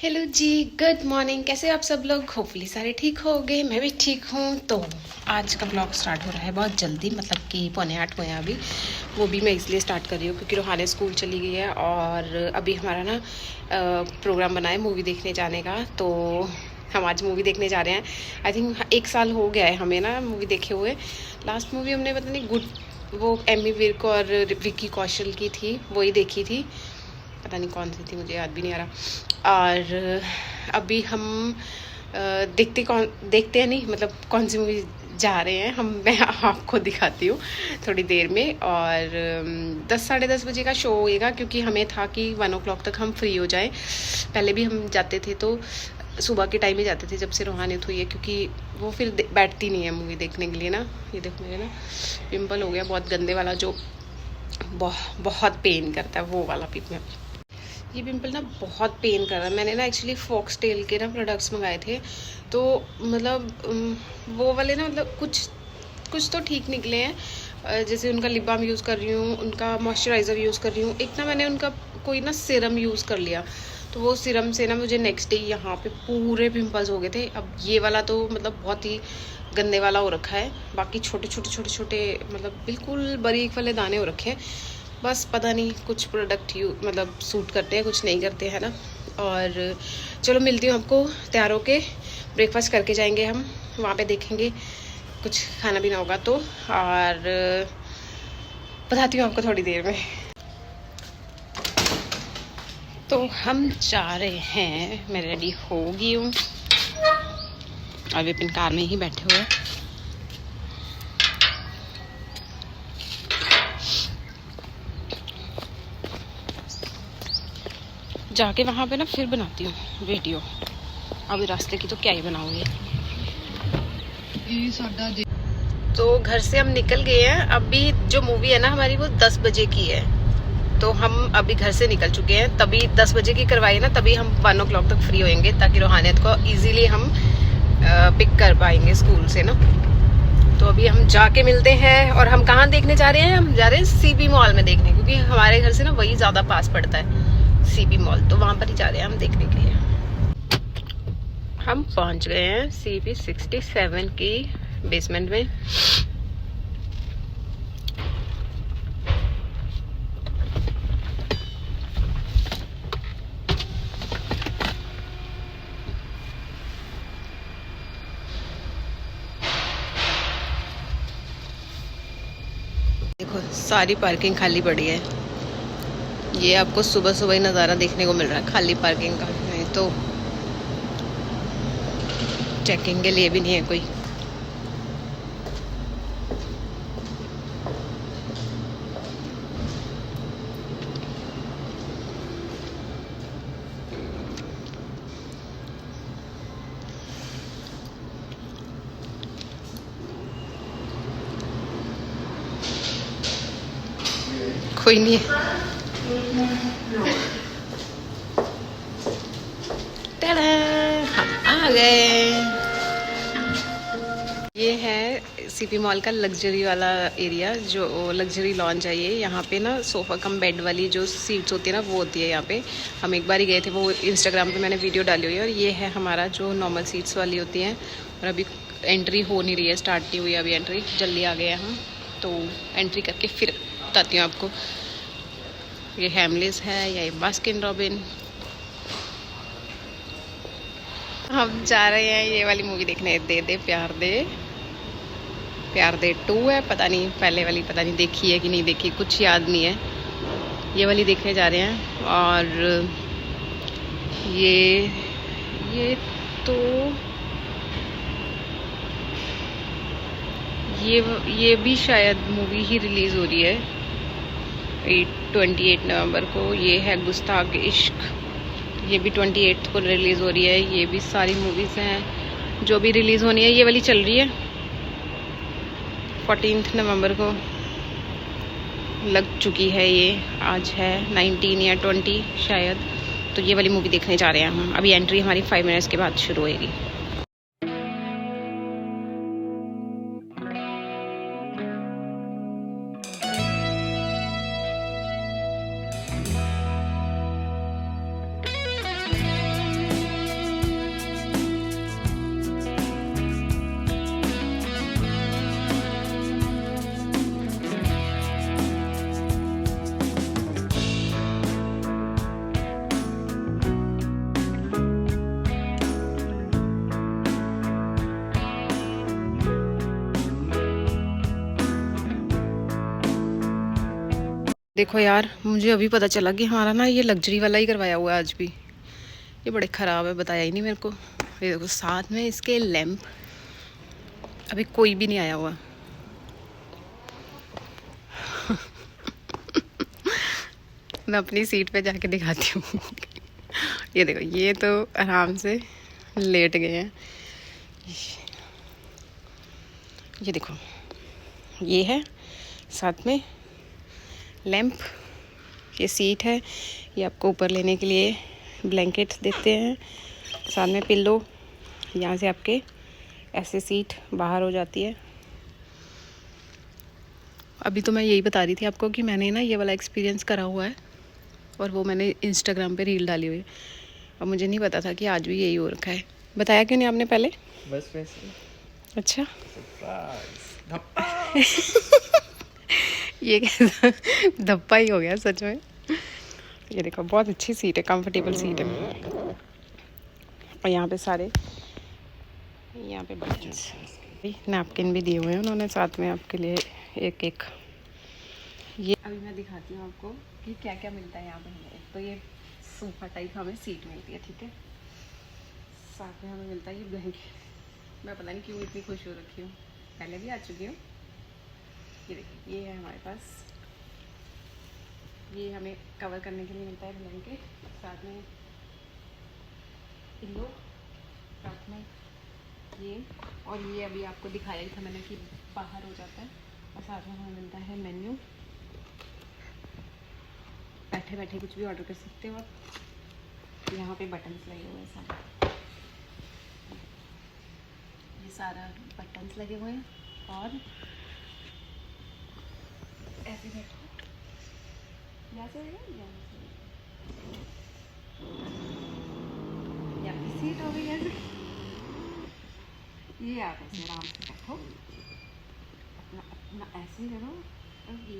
Hello जी, good morning. कैसे हो आप सब लोग? होपफुली सारे ठीक हो गए, मैं भी ठीक हूँ। तो आज का ब्लॉग स्टार्ट हो रहा है बहुत जल्दी, मतलब कि 7:45 हुए हैं अभी। वो भी मैं इसलिए स्टार्ट कर रही हूँ क्योंकि रोहानी स्कूल चली गई है और अभी हमारा ना प्रोग्राम बना है मूवी देखने जाने का। तो हम आज मूवी देखने जा रहे हैं। आई थिंक 1 साल हो गया है हमें ना मूवी देखे हुए। लास्ट मूवी हमने पता नहीं वो एमी विर्क और विक्की कौशल की थी, वही देखी थी। पता नहीं कौन सी थी, मुझे याद भी नहीं आ रहा। और अभी हम देखते हैं नहीं, मतलब कौन सी मूवी जा रहे हैं हम, मैं आपको दिखाती हूँ थोड़ी देर में। और 10 साढ़े 10 बजे का शो होएगा क्योंकि हमें था कि 1 o'clock तक हम फ्री हो जाएं। पहले भी हम जाते थे तो सुबह के टाइम ही जाते थे जब से रूहानियत हुई है, क्योंकि वो फिर बैठती नहीं है मूवी देखने के लिए ना। ये देखो मेरे ना पिंपल हो गया बहुत गंदे वाला, जो बहुत पेन करता है, वो वाला पिंपल। ये पिंपल ना बहुत पेन कर रहा है। मैंने ना एक्चुअली फॉक्सटेल के ना प्रोडक्ट्स मंगाए थे, तो मतलब वो वाले ना, मतलब कुछ तो ठीक निकले हैं। जैसे उनका लिप बाम यूज़ कर रही हूँ, उनका मॉइस्चराइज़र यूज़ कर रही हूँ। एक ना मैंने उनका कोई ना सीरम यूज़ कर लिया, तो वो सीरम से ना मुझे नेक्स्ट डे यहाँ पे पूरे पिंपल्स हो गए थे। अब ये वाला तो मतलब बहुत ही गंदे वाला हो रखा है, बाकी छोटे छोटे मतलब बिल्कुल बारीक वाले दाने हो रखे हैं। बस पता नहीं कुछ प्रोडक्ट मतलब सूट करते हैं, कुछ नहीं करते हैं ना। और चलो मिलती हूँ आपको तैयार होके। ब्रेकफास्ट करके जाएंगे हम, वहाँ पे देखेंगे कुछ खाना पीना होगा तो। और बताती हूँ आपको थोड़ी देर में। तो हम जा रहे हैं, मैं रेडी हो गई हूँ और विपिन कार में ही बैठे हुए हैं। जाके वहाँ पे ना फिर बनाती हूँ वीडियो, अभी रास्ते की तो क्या ही बनाऊंगी। तो घर से हम निकल गए हैं। अभी जो मूवी है ना हमारी, वो 10 बजे की है, तो हम अभी घर से निकल चुके हैं। तभी 10 बजे की करवाई ना, तभी हम 1 o'clock तक फ्री होएंगे, ताकि रूहानियत को इजीली हम पिक कर पाएंगे स्कूल से ना। तो अभी हम जाके मिलते हैं। और हम कहाँ देखने जा रहे हैं? हम जा रहे हैं सीपी मॉल में देखने, क्योंकि हमारे घर से ना वही ज़्यादा पास पड़ता है सीपी मॉल, तो वहाँ पर ही जा रहे हैं हम देखने के लिए। हम पहुँच गए हैं CP 67 की बेसमेंट में। देखो सारी पार्किंग खाली पड़ी है। ये आपको सुबह सुबह ही नज़ारा देखने को मिल रहा है खाली पार्किंग का, नहीं तो चेकिंग के लिए भी नहीं है कोई। कोई नहीं है। टाडा, हम आ गए। ये है सीपी मॉल का लग्जरी वाला एरिया, जो लग्जरी लॉन्च है ये। यहाँ पे ना सोफ़ा कम बेड वाली जो सीट्स होती है ना, वो होती है यहाँ पे। हम एक बार ही गए थे, वो इंस्टाग्राम पे मैंने वीडियो डाली हुई है। और ये है हमारा जो नॉर्मल सीट्स वाली होती हैं। और अभी एंट्री हो नहीं रही है, स्टार्ट नहीं हुई अभी एंट्री, जल्दी आ गए हैं हम। तो एंट्री करके फिर बताती हूँ आपको। ये हैमलिस है या ये बास्किन रॉबिन। हम जा रहे हैं ये वाली मूवी देखने, दे दे प्यार दे। प्यार दे 2 है, पता नहीं पहले वाली पता नहीं देखी है कि नहीं देखी, कुछ याद नहीं है। ये वाली देखने जा रहे हैं। और ये तो ये भी शायद मूवी ही रिलीज़ हो रही है 28 नवंबर को। ये है गुस्ताख इश्क, ये भी 28 को रिलीज़ हो रही है। ये भी सारी मूवीज़ हैं जो भी रिलीज़ होनी है। ये वाली चल रही है 14 नवंबर को लग चुकी है। ये आज है 19 या 20 शायद। तो ये वाली मूवी देखने जा रहे हैं हम। अभी एंट्री हमारी 5 मिनट्स के बाद शुरू होएगी। देखो यार, मुझे अभी पता चला कि हमारा ना ये लग्जरी वाला ही करवाया हुआ है आज भी। ये बड़े ख़राब है, बताया ही नहीं मेरे को। ये देखो साथ में इसके लैंप, अभी कोई भी नहीं आया हुआ। मैं अपनी सीट पे जाके दिखाती हूँ। ये देखो, ये तो आराम से लेट गए हैं। ये देखो, ये है साथ में लैंप, ये सीट है, ये आपको ऊपर लेने के लिए ब्लैंकेट देते हैं, साथ में पिल्लो। यहाँ से आपके ऐसे सीट बाहर हो जाती है। अभी तो मैं यही बता रही थी आपको कि मैंने ना ये वाला एक्सपीरियंस करा हुआ है, और वो मैंने इंस्टाग्राम पे रील डाली हुई है, और मुझे नहीं पता था कि आज भी यही हो रखा है। बताया क्यों नहीं आपने पहले? बस वैसे। अच्छा। सरप्राइज। ये कैसा धप्पा ही हो गया सच में। ये देखो, बहुत अच्छी सीट है, कंफर्टेबल सीट है। और यहाँ पे सारे, यहाँ पे बटन्स, नैपकिन भी दिए हुए हैं उन्होंने साथ में आपके लिए एक एक। ये अभी मैं दिखाती हूँ आपको कि क्या क्या मिलता है यहाँ पे हमें। एक तो ये सोफा टाइप हमें सीट मिलती है, ठीक है। साथ में हमें मिलता है ये ब्लैंकेट। मैं पता नहीं क्यों इतनी खुश हो रखी हूँ, पहले भी आ चुकी हूँ। ये देखिए, ये है हमारे पास, ये हमें कवर करने के लिए मिलता है ब्लैंकेट, साथ में पिल्लो, साथ में ये, और ये अभी आपको दिखाया ही था मैंने कि बाहर हो जाता है। और साथ में हमें मिलता है मेन्यू, बैठे बैठे कुछ भी ऑर्डर कर सकते हो आप। यहाँ पे बटन्स लगे हुए हैं सारे, ये सारा बटन्स लगे हुए हैं। और ऐसे बैठो, यहाँ से यहाँ की सीट हो गई ऐसे। ये आप ऐसे आराम से बैठो, अपना अपना ऐसे करो,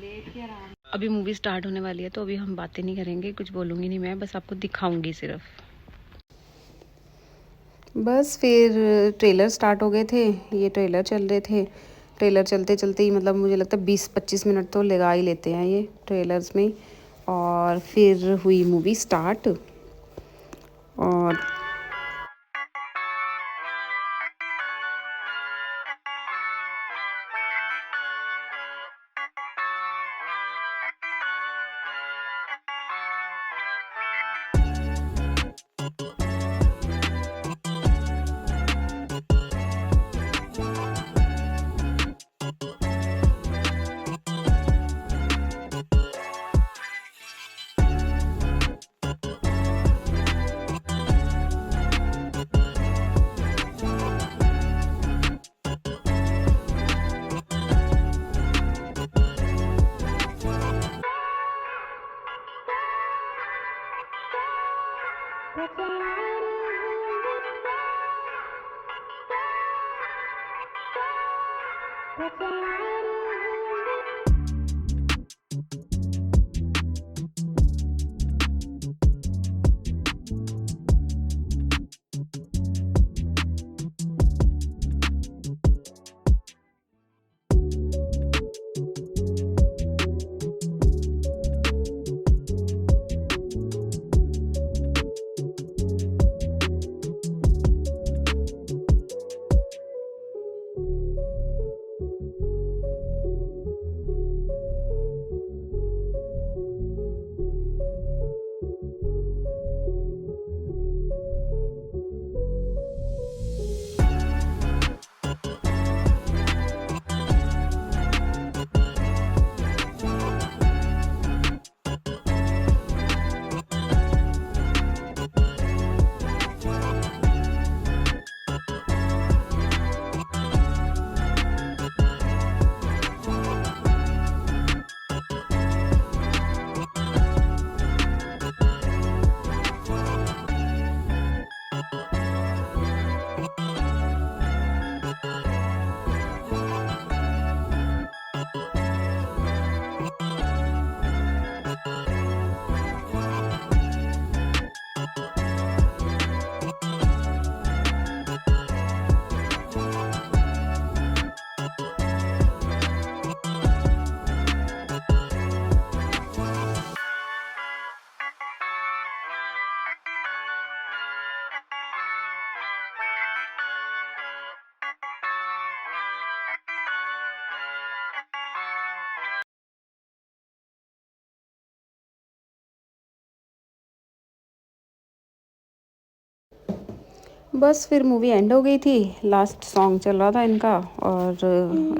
लेट के आराम। अभी मूवी स्टार्ट होने वाली है, तो अभी हम बातें नहीं करेंगे, कुछ बोलूँगी नहीं मैं, बस आपको दिखाऊंगी सिर्फ। बस फिर ट्रेलर स्टार्ट हो गए थे, ये ट्रेलर चल रहे थे। ट्रेलर चलते चलते ही मतलब मुझे लगता है 20-25 मिनट तो लगा ही लेते हैं ये ट्रेलर्स में। और फिर हुई मूवी स्टार्ट, और बस फिर मूवी एंड हो गई थी, लास्ट सॉन्ग चल रहा था इनका, और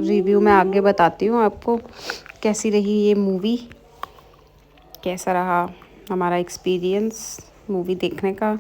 रिव्यू मैं आगे बताती हूँ आपको कैसी रही ये मूवी, कैसा रहा हमारा एक्सपीरियंस मूवी देखने का।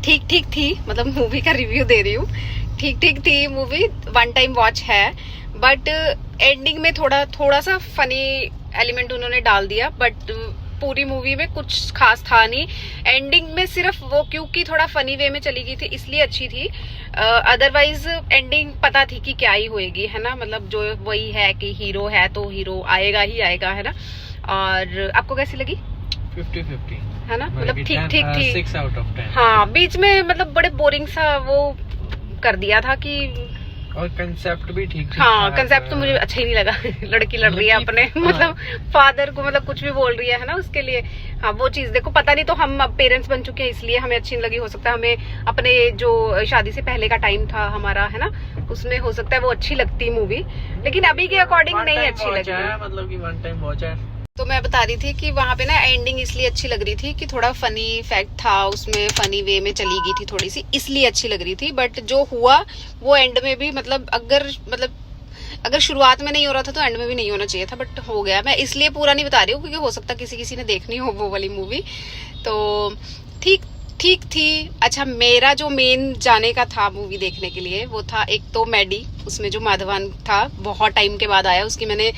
ठीक ठीक थी, मतलब मूवी का रिव्यू दे रही हूँ, ठीक ठीक थी मूवी, वन टाइम वॉच है, बट एंडिंग में थोड़ा सा फनी एलिमेंट उन्होंने डाल दिया, बट पूरी मूवी में कुछ खास था नहीं। एंडिंग में सिर्फ वो क्योंकि थोड़ा फनी वे में चली गई थी इसलिए अच्छी थी, अदरवाइज एंडिंग पता थी कि क्या ही होएगी, है ना, मतलब जो वही है कि हीरो है तो हीरो आएगा ही आएगा, है ना। और आपको कैसी लगी? 50-50 है ना, मतलब ठीक ठीक थी। 6 out of 10। हाँ, बीच में मतलब बड़े बोरिंग सा वो कर दिया था कि, और कंसेप्ट भी ठीक। हाँ, कंसेप्ट तो मुझे अच्छा ही नहीं लगा लड़की लड़ रही है अपने मतलब फादर को, मतलब कुछ भी बोल रही है ना उसके लिए। हाँ, वो चीज देखो, पता नहीं, तो हम अब पेरेंट्स बन चुके हैं इसलिए हमें अच्छी नहीं लगी, हो सकता है हमें अपने जो शादी से पहले का टाइम था हमारा, है ना, उसमें हो सकता है वो अच्छी लगती मूवी, लेकिन अभी के अकॉर्डिंग नहीं अच्छी लगी, मतलब कि वन टाइम वॉच है। तो मैं बता रही थी कि वहां पे ना एंडिंग इसलिए अच्छी लग रही थी कि थोड़ा फनी फैक्ट था उसमें, फनी वे में चली गई थी थोड़ी सी, इसलिए अच्छी लग रही थी। बट जो हुआ वो एंड में भी, मतलब अगर शुरुआत में नहीं हो रहा था तो एंड में भी नहीं होना चाहिए था, बट हो गया। मैं इसलिए पूरा नहीं बता रही हूँ क्योंकि हो सकता किसी ने देखनी हो वो वाली मूवी। तो ठीक ठीक थी। अच्छा, मेरा जो मेन जाने का था मूवी देखने के लिए वो था एक तो मैडी, उसमें जो माधवन था, बहुत टाइम के बाद आया, उसकी मैंने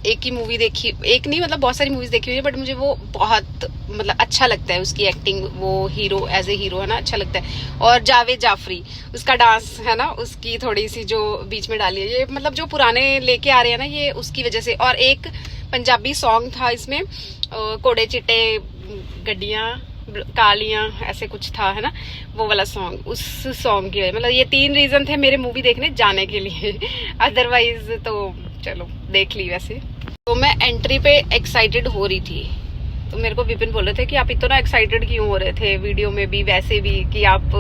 एक ही मूवी देखी, एक नहीं मतलब बहुत सारी मूवीज देखी हुई है, बट मुझे वो बहुत मतलब अच्छा लगता है, उसकी एक्टिंग, वो हीरो एज ए हीरो है ना, अच्छा लगता है। और जावेद जाफरी, उसका डांस है ना, उसकी थोड़ी सी जो बीच में डाली है, ये मतलब जो पुराने लेके आ रहे हैं ना ये उसकी वजह से। और एक पंजाबी सॉन्ग था इसमें, कोड़े चिट्टे गड्डियां कालियां ऐसे कुछ था, है ना, वो वाला सॉन्ग, उस सॉन्ग की वजह, मतलब ये 3 रीजन थे मेरे मूवी देखने जाने के लिए अदरवाइज तो चलो देख ली। वैसे तो मैं एंट्री पे एक्साइटेड हो रही थी, तो मेरे को विपिन बोल रहे थे कि आप इतना एक्साइटेड क्यों हो रहे थे, वीडियो में भी वैसे भी, कि आप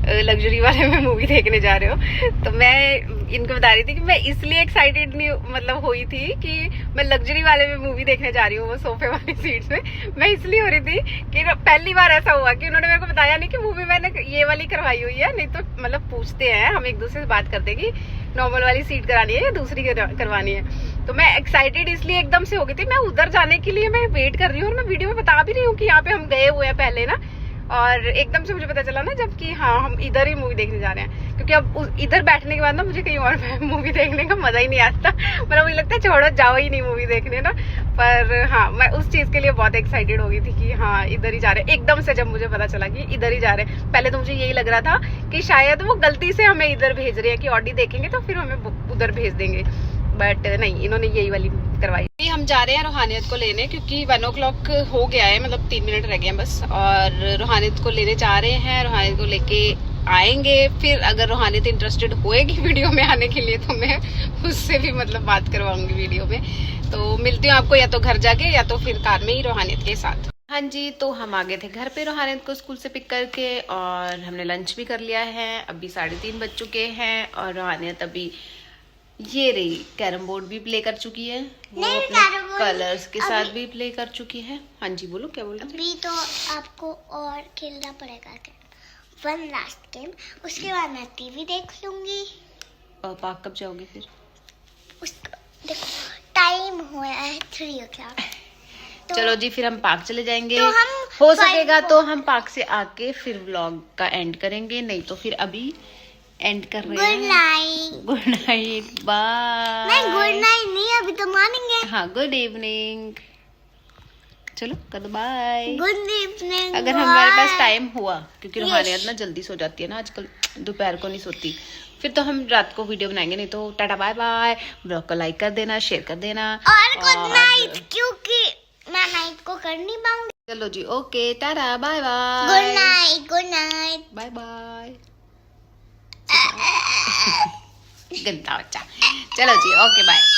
लग्जरी वाले में मूवी देखने जा रहे हो। तो मैं इनको बता रही थी कि मैं इसलिए एक्साइटेड नहीं मतलब हुई थी कि मैं लग्जरी वाले में मूवी देखने जा रही हूँ, वो सोफे वाली सीट्स में। मैं इसलिए हो रही थी कि पहली बार ऐसा हुआ कि उन्होंने मेरे को बताया नहीं कि मूवी मैंने ये वाली करवाई हुई है, नहीं तो मतलब पूछते हैं हम एक दूसरे से, बात करते कि नॉर्मल वाली सीट करानी है या दूसरी करवानी है। तो मैं एक्साइटेड इसलिए एकदम से हो गई थी, मैं उधर जाने के लिए मैं वेट कर रही हूँ, और मैं वीडियो में बता भी रही हूँ कि यहाँ पे हम गए हुए हैं पहले ना, और एकदम से मुझे पता चला ना जबकि हाँ हम इधर ही मूवी देखने जा रहे हैं, क्योंकि अब इधर बैठने के बाद ना मुझे कहीं और मूवी देखने का मजा ही नहीं आता, मतलब मुझे लगता है छोड़ो जाओ ही नहीं मूवी देखने ना। पर हाँ, मैं उस चीज के लिए बहुत एक्साइटेड हो गई थी कि हाँ इधर ही जा रहे हैं। एकदम से जब मुझे पता चला कि इधर ही जा रहे हैं, पहले तो मुझे यही लग रहा था कि शायद वो गलती से हमें इधर भेज रहे हैं कि ऑडी देखेंगे तो फिर हमें उधर भेज देंगे, बट नहीं, इन्होंने यही वाली करवाई। हम जा रहे हैं रूहानियत को लेने, क्योंकि 1 o'clock हो गया है, मतलब 3 मिनट रह गए हैं बस, और रूहानियत को लेने जा रहे हैं। रूहानियत को लेके आएंगे, फिर अगर रूहानियत इंटरेस्टेड होएगी वीडियो में आने के लिए तो मैं उससे भी मतलब बात करवाऊंगी वीडियो में। तो मिलती हूँ आपको या तो घर जाके या तो फिर कार में ही रूहानियत के साथ। हाँ जी, तो हम आ गए थे घर पे रूहानियत को स्कूल से पिक करके, और हमने लंच भी कर लिया है। अभी 3:30 बज चुके हैं, और रूहानियत अभी ये रही कैरम बोर्ड भी प्ले कर चुकी है, वो अपने कलर्स के साथ भी प्ले कर चुकी है। हाँ जी, बोलो क्या बोल रहे थे? अभी तो आपको और खेलना पड़ेगा, वन लास्ट गेम, उसके बाद मैं टीवी देख लूंगी। और पार्क कब जाओगे फिर? उसका देखो टाइम हुआ है 3 o'clock। तो चलो जी, फिर हम पार्क चले जाएंगे, तो हम हो सकेगा तो हम पार्क से आके फिर व्लॉग का एंड करेंगे, नहीं तो फिर अभी एंड कर रहे हैं। Good night. Good night, bye. नहीं, गुड नाइट नहीं, अभी तो मानेंगे। हाँ, गुड इवनिंग। चलो कर दो बाय। Good evening. अगर हमारे पास टाइम हुआ, क्योंकि हमारे यहाँ ना जल्दी सो जाती है ना आजकल, दोपहर को नहीं सोती, फिर तो हम रात को वीडियो बनाएंगे, नहीं तो टाटा बाय बाय। ब्लॉग को लाइक कर देना, शेयर कर देना और गुड नाइट, क्योंकि मैं नाइट को कर नहीं पाऊंगी। चलो जी, okay, tata bye bye. Good night, good night, bye bye. गंदा बच्चा। चलो जी, ओके बाय।